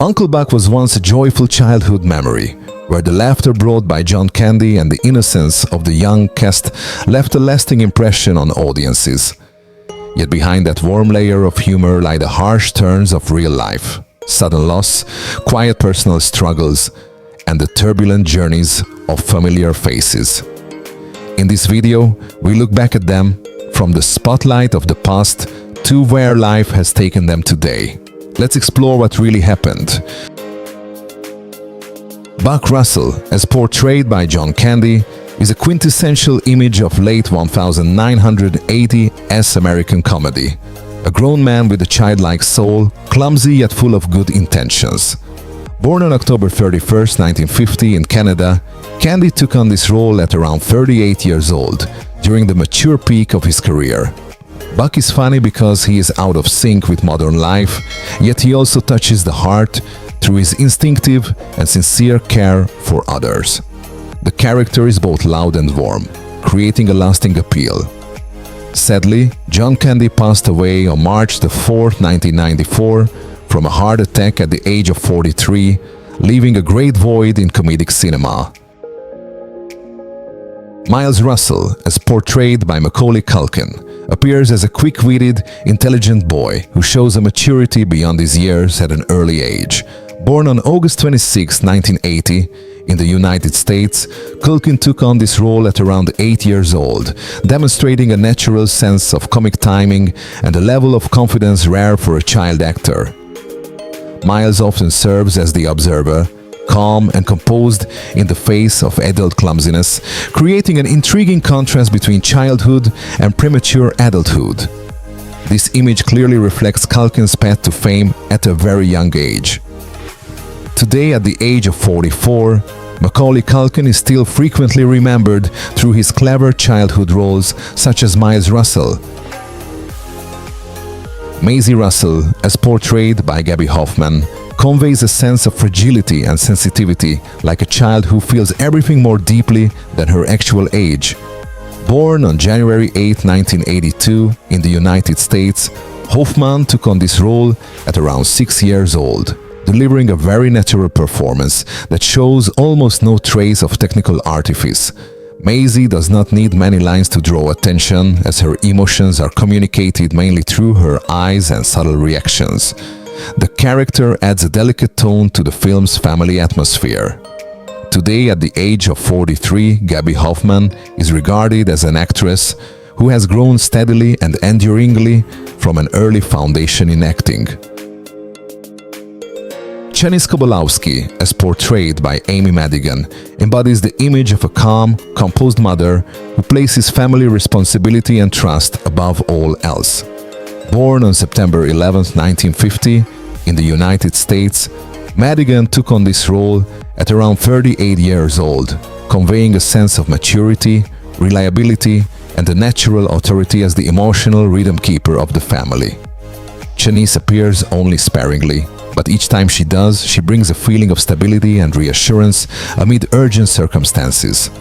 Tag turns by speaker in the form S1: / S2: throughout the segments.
S1: Uncle Buck was once a joyful childhood memory, where the laughter brought by John Candy and the innocence of the young cast left a lasting impression on audiences. Yet behind that warm layer of humor lie the harsh turns of real life, sudden loss, quiet personal struggles, and the turbulent journeys of familiar faces. In this video, we look back at them from the spotlight of the past to where life has taken them today. Let's explore what really happened. Buck Russell, as portrayed by John Candy, is a quintessential image of late 1980 American comedy. A grown man with a childlike soul, clumsy yet full of good intentions. Born on October 31, 1950 in Canada, Candy took on this role at around 38 years old, during the mature peak of his career. Buck is funny because he is out of sync with modern life, yet he also touches the heart through his instinctive and sincere care for others. The character is both loud and warm, creating a lasting appeal. Sadly, John Candy passed away on March 4, 1994, from a heart attack at the age of 43, leaving a great void in comedic cinema. Miles Russell, as portrayed by Macaulay Culkin, appears as a quick-witted, intelligent boy who shows a maturity beyond his years at an early age. Born on August 26, 1980, in the United States, Culkin took on this role at around 8 years old, demonstrating a natural sense of comic timing and a level of confidence rare for a child actor. Miles often serves as the observer, calm and composed in the face of adult clumsiness, creating an intriguing contrast between childhood and premature adulthood. This image clearly reflects Culkin's path to fame at a very young age. Today, at the age of 44, Macaulay Culkin is still frequently remembered through his clever childhood roles such as Miles Russell. Maisie Russell, as portrayed by Gaby Hoffmann, conveys a sense of fragility and sensitivity, like a child who feels everything more deeply than her actual age. Born on January 8, 1982, in the United States, Hoffmann took on this role at around 6 years old, delivering a very natural performance that shows almost no trace of technical artifice. Maisie does not need many lines to draw attention, as her emotions are communicated mainly through her eyes and subtle reactions. The character adds a delicate tone to the film's family atmosphere. Today, at the age of 43, Gaby Hoffmann is regarded as an actress who has grown steadily and enduringly from an early foundation in acting. Janice Kowalski, as portrayed by Amy Madigan, embodies the image of a calm, composed mother who places family responsibility and trust above all else. Born on September 11, 1950, in the United States, Madigan took on this role at around 38 years old, conveying a sense of maturity, reliability, and a natural authority as the emotional rhythm keeper of the family. Janice appears only sparingly, but each time she does, she brings a feeling of stability and reassurance amid urgent circumstances.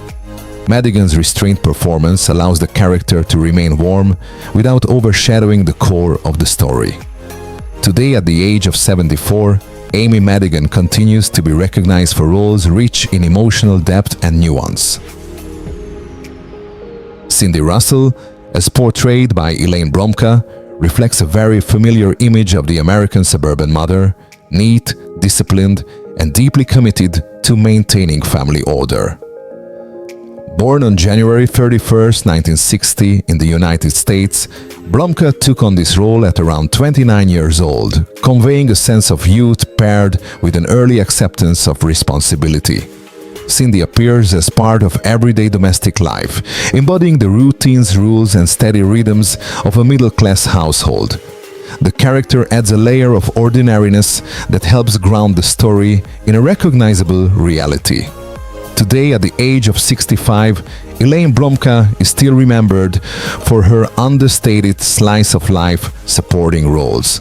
S1: Madigan's restrained performance allows the character to remain warm without overshadowing the core of the story. Today, at the age of 74, Amy Madigan continues to be recognized for roles rich in emotional depth and nuance. Cindy Russell, as portrayed by Elaine Bromka, reflects a very familiar image of the American suburban mother, neat, disciplined, and deeply committed to maintaining family order. Born on January 31, 1960 in the United States, Bromka took on this role at around 29 years old, conveying a sense of youth paired with an early acceptance of responsibility. Cindy appears as part of everyday domestic life, embodying the routines, rules, and steady rhythms of a middle-class household. The character adds a layer of ordinariness that helps ground the story in a recognizable reality. Today, at the age of 65, Elaine Bromka is still remembered for her understated slice-of-life supporting roles.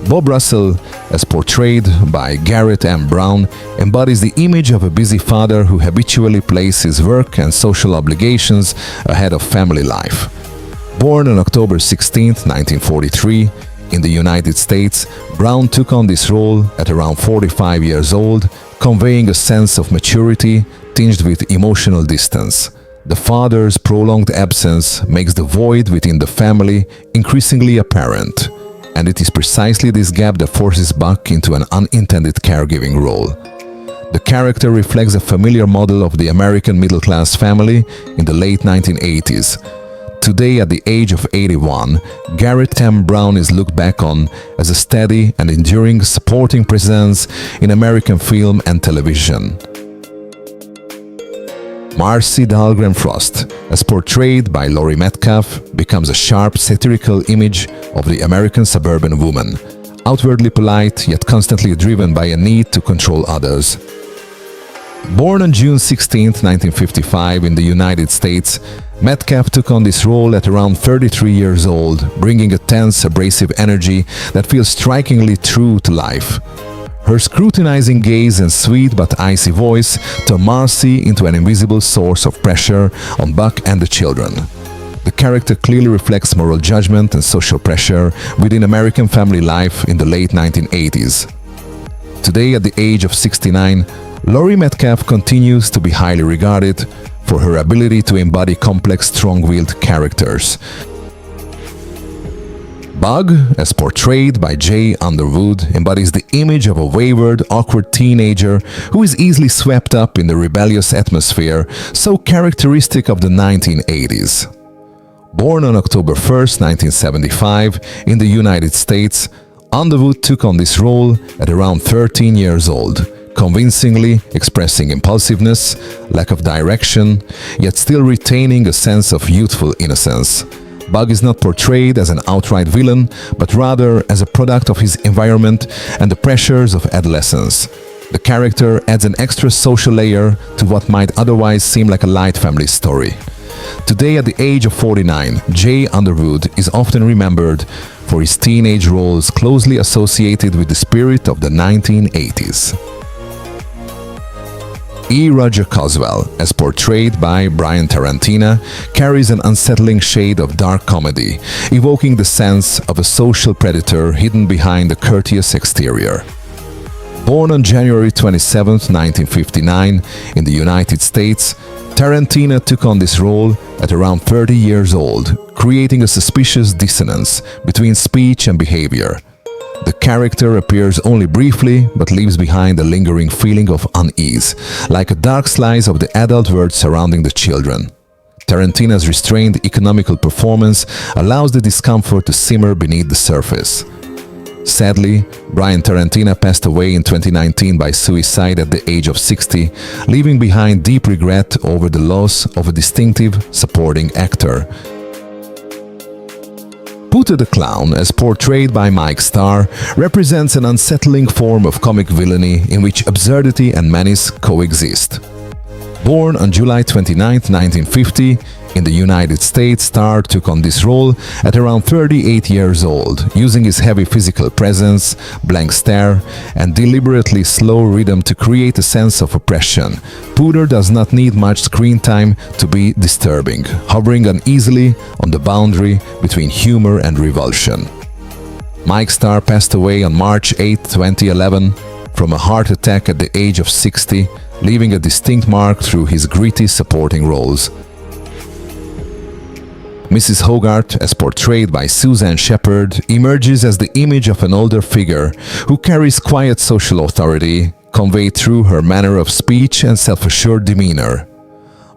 S1: Bob Russell, as portrayed by Garrett M. embodies the image of a busy father who habitually places work and social obligations ahead of family life. Born on October 16, 1943, In the United States, Brown took on this role at around 45 years old, conveying a sense of maturity tinged with emotional distance. The father's prolonged absence makes the void within the family increasingly apparent, and it is precisely this gap that forces Buck into an unintended caregiving role. The character reflects a familiar model of the American middle-class family in the late 1980s. Today, at the age of 81, Garrett M. Brown is looked back on as a steady and enduring supporting presence in American film and television. Marcy Dahlgren Frost, as portrayed by Laurie Metcalf, becomes a sharp, satirical image of the American suburban woman, outwardly polite yet constantly driven by a need to control others. Born on June 16, 1955 in the United States, Metcalf took on this role at around 33 years old, bringing a tense, abrasive energy that feels strikingly true to life. Her scrutinizing gaze and sweet but icy voice turn Marcy into an invisible source of pressure on Buck and the children. The character clearly reflects moral judgment and social pressure within American family life in the late 1980s. Today, at the age of 69, Laurie Metcalf continues to be highly regarded for her ability to embody complex, strong-willed characters. Bug, as portrayed by J. Underwood, embodies the image of a wayward, awkward teenager who is easily swept up in the rebellious atmosphere so characteristic of the 1980s. Born on October 1, 1975, in the United States, Underwood took on this role at around 13 years old, convincingly expressing impulsiveness, lack of direction, yet still retaining a sense of youthful innocence. Bug is not portrayed as an outright villain, but rather as a product of his environment and the pressures of adolescence. The character adds an extra social layer to what might otherwise seem like a light family story. Today, at the age of 49, J. Underwood is often remembered for his teenage roles closely associated with the spirit of the 1980s. E. Roger Coswell, as portrayed by Brian Tarantina, carries an unsettling shade of dark comedy, evoking the sense of a social predator hidden behind a courteous exterior. Born on January 27, 1959, in the United States, Tarantina took on this role at around 30 years old, creating a suspicious dissonance between speech and behavior. The character appears only briefly but leaves behind a lingering feeling of unease, like a dark slice of the adult world surrounding the children. Tarantina's restrained economical performance allows the discomfort to simmer beneath the surface. Sadly, Brian Tarantina passed away in 2019 by suicide at the age of 60, leaving behind deep regret over the loss of a distinctive supporting actor. Pooter the Clown, as portrayed by Mike Starr, represents an unsettling form of comic villainy in which absurdity and menace coexist. Born on July 29, 1950, in the United States, Starr took on this role at around 38 years old, using his heavy physical presence, blank stare, and deliberately slow rhythm to create a sense of oppression. Pooter does not need much screen time to be disturbing, hovering uneasily on the boundary between humor and revulsion. Mike Starr passed away on March 8, 2011, from a heart attack at the age of 60, leaving a distinct mark through his gritty supporting roles. Mrs. Hogarth, as portrayed by Suzanne Shepherd, emerges as the image of an older figure who carries quiet social authority, conveyed through her manner of speech and self-assured demeanor.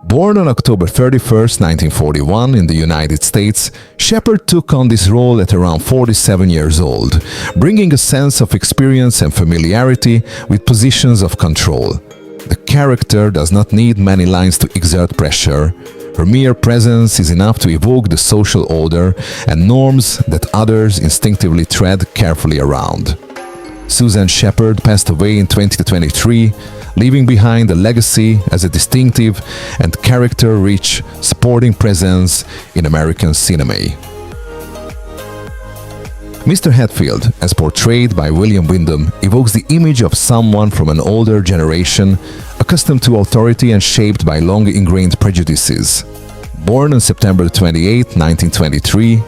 S1: Born on October 31, 1941 in the United States, Shepherd took on this role at around 47 years old, bringing a sense of experience and familiarity with positions of control. The character does not need many lines to exert pressure. Her mere presence is enough to evoke the social order and norms that others instinctively tread carefully around. Suzanne Shepherd passed away in 2023, leaving behind a legacy as a distinctive and character-rich supporting presence in American cinema. Mr. Hatfield, as portrayed by William Windom, evokes the image of someone from an older generation, accustomed to authority and shaped by long-ingrained prejudices. Born on September 28, 1923,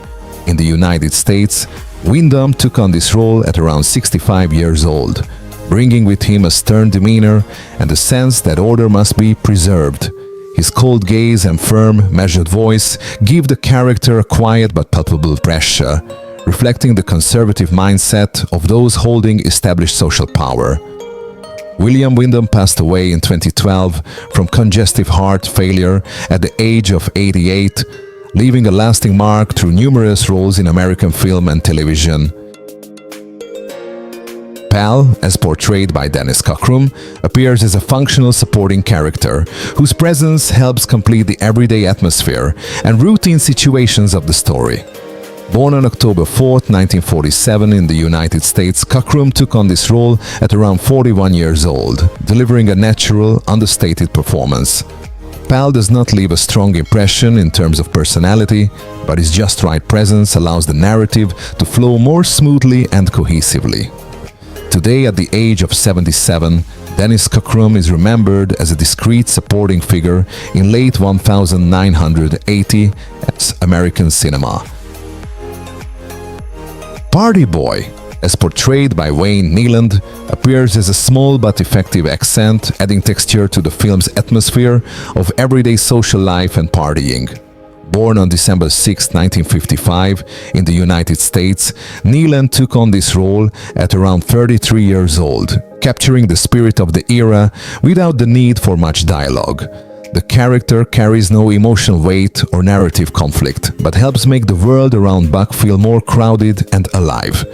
S1: in the United States, Windom took on this role at around 65 years old, bringing with him a stern demeanor and the sense that order must be preserved. His cold gaze and firm, measured voice give the character a quiet but palpable pressure, reflecting the conservative mindset of those holding established social power. William Windom passed away in 2012 from congestive heart failure at the age of 88, leaving a lasting mark through numerous roles in American film and television. Pal, as portrayed by Dennis Cockrum, appears as a functional supporting character whose presence helps complete the everyday atmosphere and routine situations of the story. Born on October 4, 1947 in the United States, Cockrum took on this role at around 41 years old, delivering a natural, understated performance. Pal does not leave a strong impression in terms of personality, but his just right presence allows the narrative to flow more smoothly and cohesively. Today, at the age of 77, Dennis Cockrum is remembered as a discreet supporting figure in late 1980 American cinema. Party Boy, as portrayed by Wayne Kneeland, appears as a small but effective accent, adding texture to the film's atmosphere of everyday social life and partying. Born on December 6, 1955, in the United States, Kneeland took on this role at around 33 years old, capturing the spirit of the era without the need for much dialogue. The character carries no emotional weight or narrative conflict, but helps make the world around Buck feel more crowded and alive.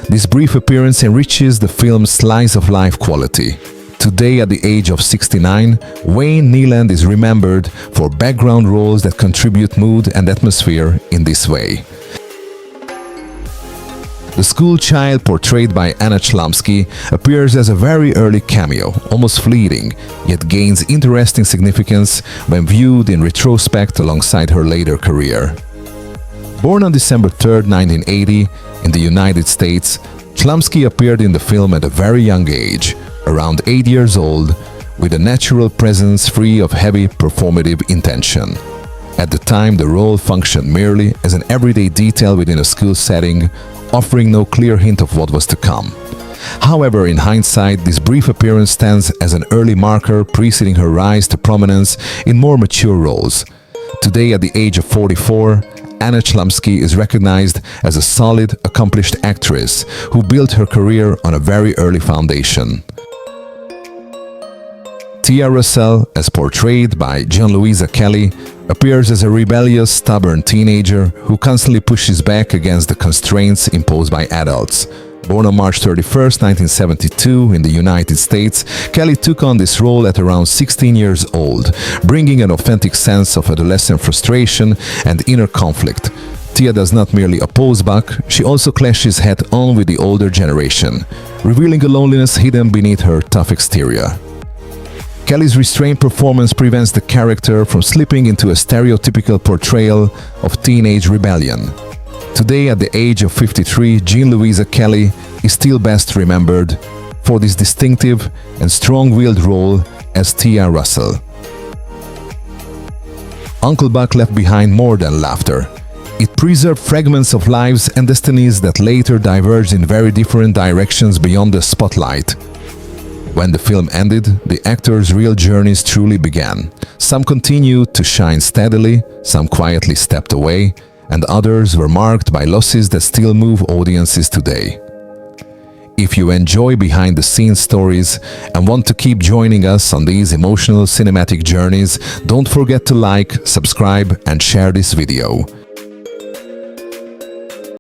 S1: This brief appearance enriches the film's slice-of-life quality. Today, at the age of 69, Wayne Kneeland is remembered for background roles that contribute mood and atmosphere in this way. The school child portrayed by Anna Chlumsky appears as a very early cameo, almost fleeting, yet gains interesting significance when viewed in retrospect alongside her later career. Born on December 3, 1980, in the United States, Chlumsky appeared in the film at a very young age, around 8 years old, with a natural presence free of heavy performative intention. At the time, the role functioned merely as an everyday detail within a school setting, offering no clear hint of what was to come. However, in hindsight, this brief appearance stands as an early marker preceding her rise to prominence in more mature roles. Today, at the age of 44, Anna Chlumsky is recognized as a solid, accomplished actress who built her career on a very early foundation. Tia Russell, as portrayed by Louisa Kelly, appears as a rebellious, stubborn teenager who constantly pushes back against the constraints imposed by adults. Born on March 31, 1972 in the United States, Kelly took on this role at around 16 years old, bringing an authentic sense of adolescent frustration and inner conflict. Tia does not merely oppose Buck, she also clashes head-on with the older generation, revealing a loneliness hidden beneath her tough exterior. Kelly's restrained performance prevents the character from slipping into a stereotypical portrayal of teenage rebellion. Today, at the age of 53, Louisa Kelly is still best remembered for this distinctive and strong-willed role as Tia Russell. Uncle Buck left behind more than laughter. It preserved fragments of lives and destinies that later diverged in very different directions beyond the spotlight. When the film ended, the actors' real journeys truly began. Some continued to shine steadily, some quietly stepped away, and others were marked by losses that still move audiences today. If you enjoy behind-the-scenes stories and want to keep joining us on these emotional cinematic journeys, don't forget to like, subscribe, and share this video.